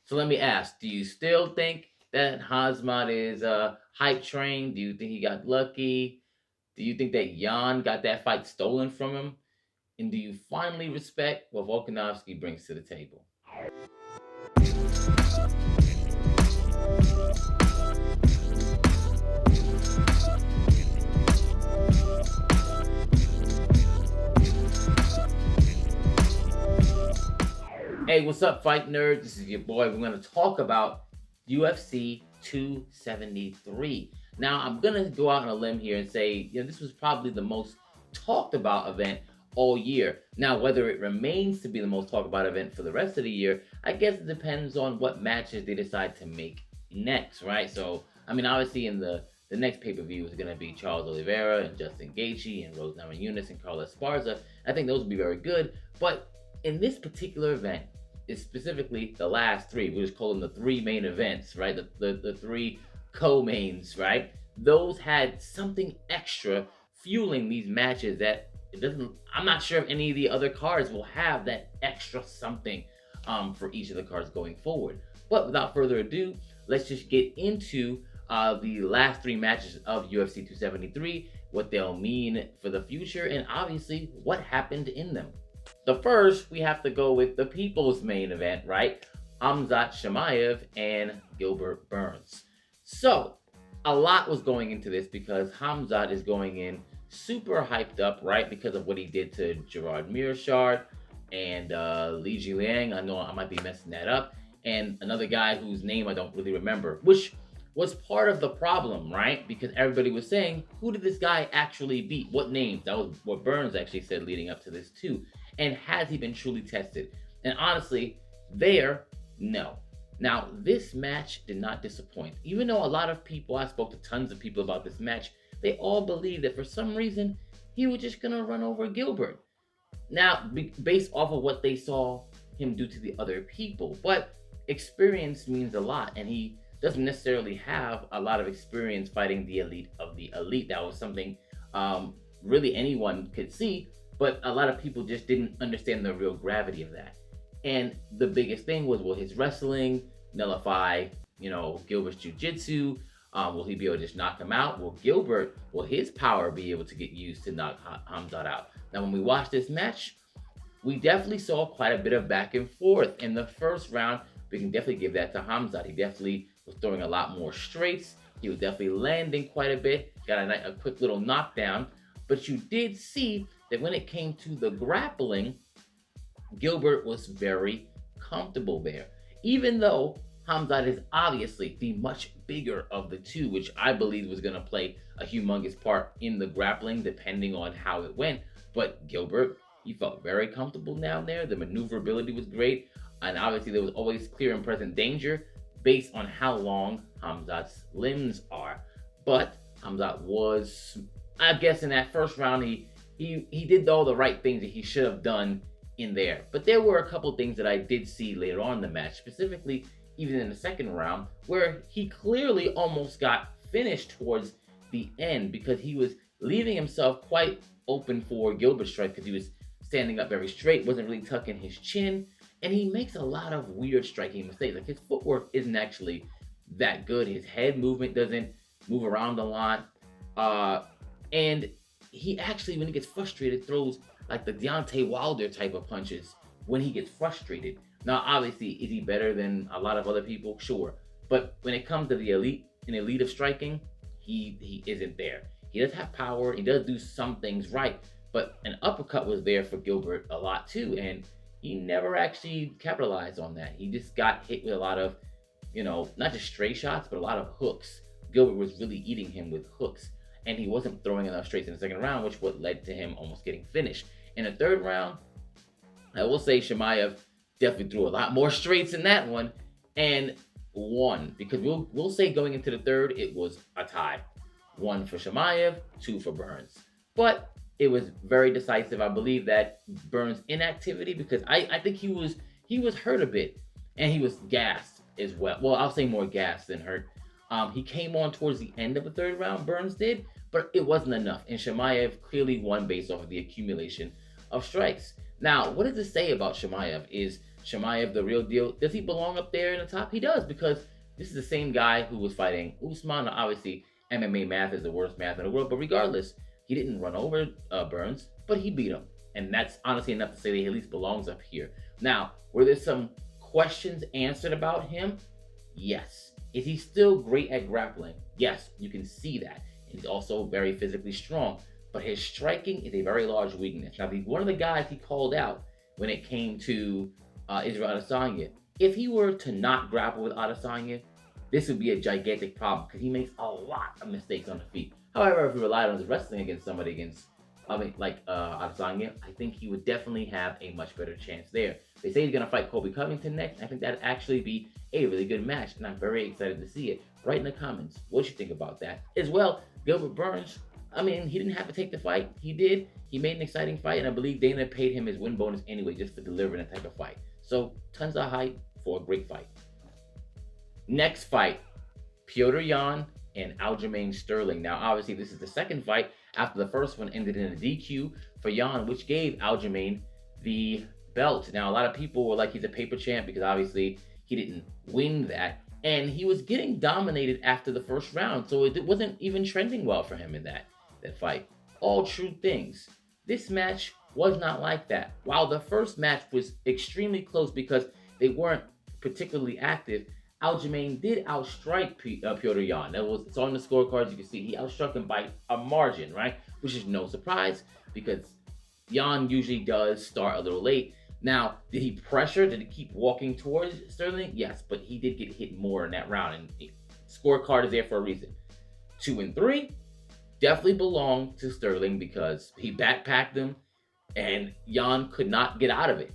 So let me ask, do you still think that Khamzat is a hype train? Do you think he got lucky? Do you think that Jan got that fight stolen from him? And do you finally respect what Volkanovski brings to the table? Hey, what's up, fight nerds? This is your boy. We're going to talk about UFC 273. Now, I'm going to go out on a limb here and say, this was probably the most talked about event all year. Now, whether it remains to be the most talked about event for the rest of the year, I guess it depends on what matches they decide to make next, right? So, obviously, in the next pay-per-view is going to be Charles Oliveira and Justin Gaethje and Rose Namajunas and Carlos Esparza. I think those will be very good, but in this particular event, is specifically the last three. We just call them the three main events, right? The three co-mains, right? Those had something extra fueling these matches that it doesn't. I'm not sure if any of the other cards will have that extra something for each of the cards going forward. But without further ado, let's just get into the last three matches of UFC 273, what they'll mean for the future, and obviously what happened in them. The first, we have to go with the people's main event, right? Khamzat Chimaev and Gilbert Burns. So, a lot was going into this because Khamzat is going in super hyped up, right? Because of what he did to Gerard Mearshart and Li Jiliang. I know I might be messing that up. And another guy whose name I don't really remember, which was part of the problem, right? Because everybody was saying, who did this guy actually beat? What names? That was what Burns actually said leading up to this too. And has he been truly tested? And honestly, no. Now, this match did not disappoint. Even though a lot of people, I spoke to tons of people about this match, they all believed that for some reason, he was just gonna run over Gilbert. Now, based off of what they saw him do to the other people. But experience means a lot, and he doesn't necessarily have a lot of experience fighting the elite of the elite. That was something really anyone could see, but a lot of people just didn't understand the real gravity of that. And the biggest thing was, will his wrestling nullify, Gilbert's jiu-jitsu? Will he be able to just knock him out? Will his power be able to get used to knock Khamzat out? Now, when we watched this match, we definitely saw quite a bit of back and forth. In the first round, we can definitely give that to Khamzat. He definitely was throwing a lot more straights. He was definitely landing quite a bit. Got a quick little knockdown. But you did see that when it came to the grappling, Gilbert was very comfortable there. Even though Khamzat is obviously the much bigger of the two, which I believe was going to play a humongous part in the grappling, depending on how it went. But Gilbert, he felt very comfortable down there. The maneuverability was great. And obviously there was always clear and present danger based on how long Khamzat's limbs are. But Khamzat was, I guess, in that first round, he did all the right things that he should have done in there. But there were a couple things that I did see later on in the match, specifically even in the second round, where he clearly almost got finished towards the end because he was leaving himself quite open for Gilbert's strike because he was standing up very straight, wasn't really tucking his chin, and he makes a lot of weird striking mistakes. Like, his footwork isn't actually that good. His head movement doesn't move around a lot. And he actually, when he gets frustrated, throws like the Deontay Wilder type of punches when he gets frustrated. Now, obviously, is he better than a lot of other people? Sure. But when it comes to the elite of striking, he isn't there. He does have power. He does do some things right. But an uppercut was there for Gilbert a lot too. And he never actually capitalized on that. He just got hit with a lot of, not just stray shots, but a lot of hooks. Gilbert was really eating him with hooks. And he wasn't throwing enough straights in the second round, which what led to him almost getting finished. In the third round, I will say Chimaev definitely threw a lot more straights in that one and won. Because we'll say going into the third, it was a tie. 1 for Chimaev, 2 for Burns. But it was very decisive. I believe that Burns' inactivity, because I think he was hurt a bit and he was gassed as well. Well, I'll say more gassed than hurt. He came on towards the end of the third round, Burns did, but it wasn't enough. And Chimaev clearly won based off of the accumulation of strikes. Now, what does this say about Chimaev? Is Chimaev, the real deal, does he belong up there in the top? He does, because this is the same guy who was fighting Usman. Obviously, MMA math is the worst math in the world, but regardless, he didn't run over Burns, but he beat him. And that's honestly enough to say that he at least belongs up here. Now, were there some questions answered about him? Yes. Is he still great at grappling? Yes, you can see that. He's also very physically strong, but his striking is a very large weakness. Now, one of the guys he called out when it came to Israel Adesanya, if he were to not grapple with Adesanya, this would be a gigantic problem because he makes a lot of mistakes on the feet. However, if he relied on his wrestling against somebody like Adesanya, I think he would definitely have a much better chance there. They say he's going to fight Colby Covington next. I think that'd actually be a really good match, and I'm very excited to see it. Write in the comments what you think about that. As well, Gilbert Burns, I mean, he didn't have to take the fight. He did. He made an exciting fight, and I believe Dana paid him his win bonus anyway just for delivering that type of fight. So, tons of hype for a great fight. Next fight, Petr Yan and Aljamain Sterling. Now, obviously, this is the second fight after the first one ended in a DQ for Yan, which gave Aljamain the belt. Now, a lot of people were like, he's a paper champ because obviously he didn't win that. And he was getting dominated after the first round, so it wasn't even trending well for him in that fight. All true things. This match was not like that. While the first match was extremely close because they weren't particularly active, Aljamain did outstrike Petr Yan. It's on the scorecards. You can see he outstruck him by a margin, right? Which is no surprise because Yan usually does start a little late. Now, did he pressure? Did he keep walking towards Sterling? Yes, but he did get hit more in that round, and the scorecard is there for a reason. 2 and 3 definitely belong to Sterling because he backpacked him, and Yan could not get out of it.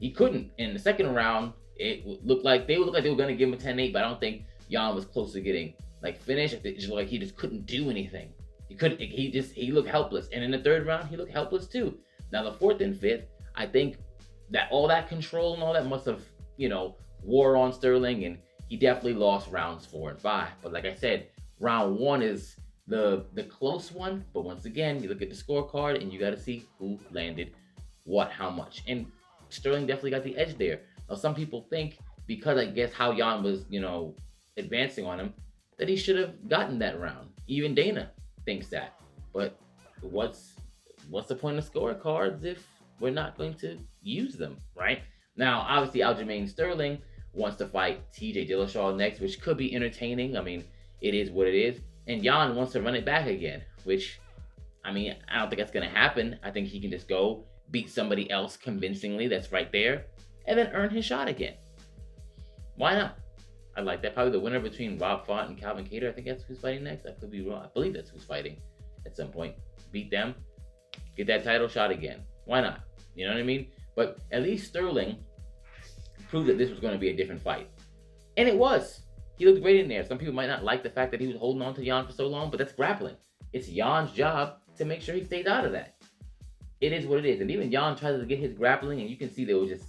He couldn't. In the second round, it looked like they were going to give him a 10-8, but I don't think Yan was close to getting finished. It just looked like he just couldn't do anything. He looked helpless. And in the third round, he looked helpless too. Now the fourth and fifth, I think that all that control and all that must have, wore on Sterling, and he definitely lost rounds 4 and 5. But like I said, round 1 is the close one. But once again, you look at the scorecard and you got to see who landed what, how much. And Sterling definitely got the edge there. Now, some people think because I guess how Yan was, advancing on him, that he should have gotten that round. Even Dana thinks that. But what's the point of scorecards if we're not going to use them, right? Now, obviously, Aljamain Sterling wants to fight TJ Dillashaw next, which could be entertaining. I mean, it is what it is. And Yan wants to run it back again, which, I don't think that's going to happen. I think he can just go beat somebody else convincingly that's right there and then earn his shot again. Why not? I like that. Probably the winner between Rob Font and Calvin Kattar. I think that's who's fighting next. I could be wrong. I believe that's who's fighting at some point. Beat them. Get that title shot again. Why not? You know what I mean? But at least Sterling proved that this was going to be a different fight. And it was. He looked great in there. Some people might not like the fact that he was holding on to Yan for so long, but that's grappling. It's Yan's job to make sure he stays out of that. It is what it is. And even Yan tried to get his grappling, and you can see there was just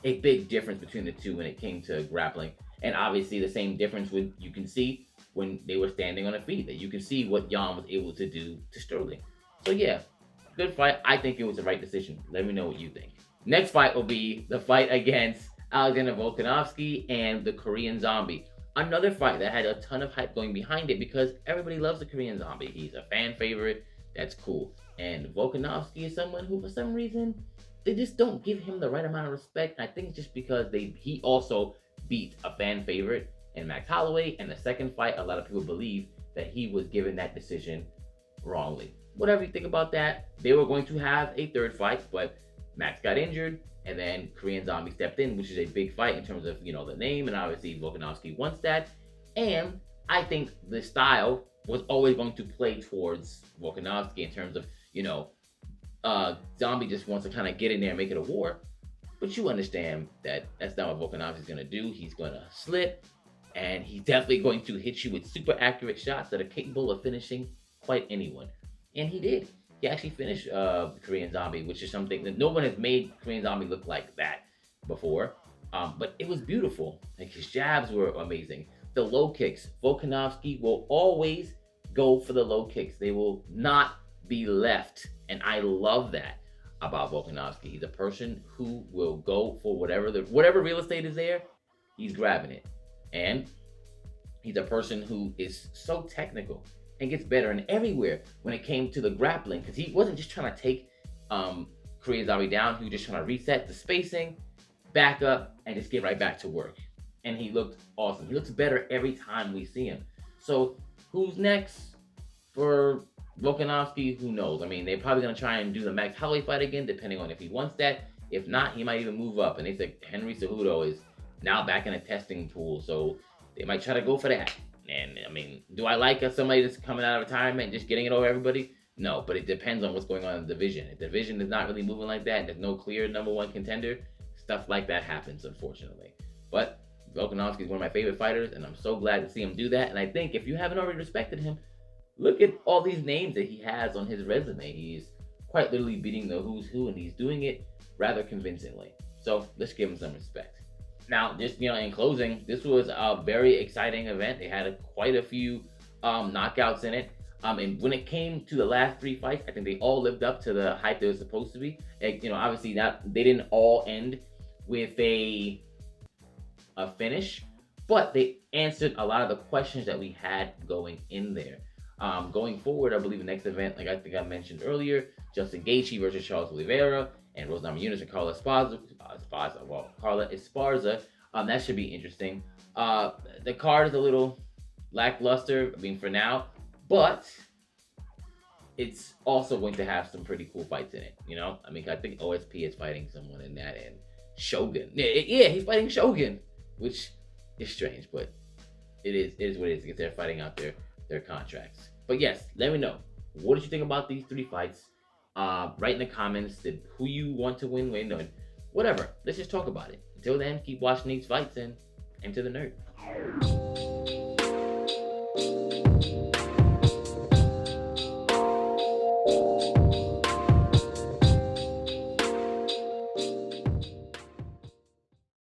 a big difference between the two when it came to grappling. And obviously the same difference you can see when they were standing on their feet. That you can see what Yan was able to do to Sterling. So yeah, good fight. I think it was the right decision. Let me know what you think. Next fight will be the fight against Alexander Volkanovski and the Korean Zombie. Another fight that had a ton of hype going behind it because everybody loves the Korean Zombie. He's a fan favorite. That's cool. And Volkanovski is someone who, for some reason, they just don't give him the right amount of respect. I think just because he also beat a fan favorite in Max Holloway. And the second fight, a lot of people believe that he was given that decision wrongly. Whatever you think about that, they were going to have a third fight, but Max got injured, and then Korean Zombie stepped in, which is a big fight in terms of, the name, and obviously Volkanovski wants that. And I think the style was always going to play towards Volkanovski in terms of, Zombie just wants to kind of get in there and make it a war. But you understand that that's not what Volkanovski's going to do. He's going to slip, and he's definitely going to hit you with super accurate shots that are capable of finishing quite anyone. And he did. He actually finished Korean Zombie, which is something that no one has made Korean Zombie look like that before. But it was beautiful. His jabs were amazing. The low kicks. Volkanovski will always go for the low kicks. They will not be left. And I love that. about Volkanovski. He's a person who will go for whatever real estate is there, he's grabbing it. And he's a person who is so technical and gets better in everywhere when it came to the grappling, because he wasn't just trying to take Chimaev down. He was just trying to reset the spacing, back up, and just get right back to work. And he looked awesome. He looks better every time we see him. So who's next for Volkanovski? Who knows? I mean, they're probably going to try and do the Max Holloway fight again, depending on if he wants that. If not, he might even move up. And they said Henry Cejudo is now back in a testing pool, so they might try to go for that. And I mean, do I like somebody that's coming out of retirement and just getting it over everybody? No, but it depends on what's going on in the division. If the division is not really moving like that and there's no clear number one contender, stuff like that happens, unfortunately. But Volkanovski is one of my favorite fighters, and I'm so glad to see him do that. And I think if you haven't already respected him, look at all these names that he has on his resume. He's quite literally beating the who's who, and he's doing it rather convincingly. So let's give him some respect. Now, just in closing, this was a very exciting event. They had quite a few knockouts in it. And when it came to the last 3 fights, I think they all lived up to the hype they were supposed to be. Obviously they didn't all end with a finish, but they answered a lot of the questions that we had going in there. Going forward, I believe the next event, like I think I mentioned earlier, Justin Gaethje versus Charles Oliveira, and Rose Namajunas and Carla Esparza. Carla Esparza. That should be interesting. The card is a little lackluster, for now, but it's also going to have some pretty cool fights in it. I think OSP is fighting someone in that, and Shogun. Yeah, he's fighting Shogun, which is strange, but it is what it is, because they're fighting out their contracts. But yes, let me know. What did you think about these 3 fights? Write in the comments who you want to win, and whatever. Let's just talk about it. Until then, keep watching these fights and enter the nerd.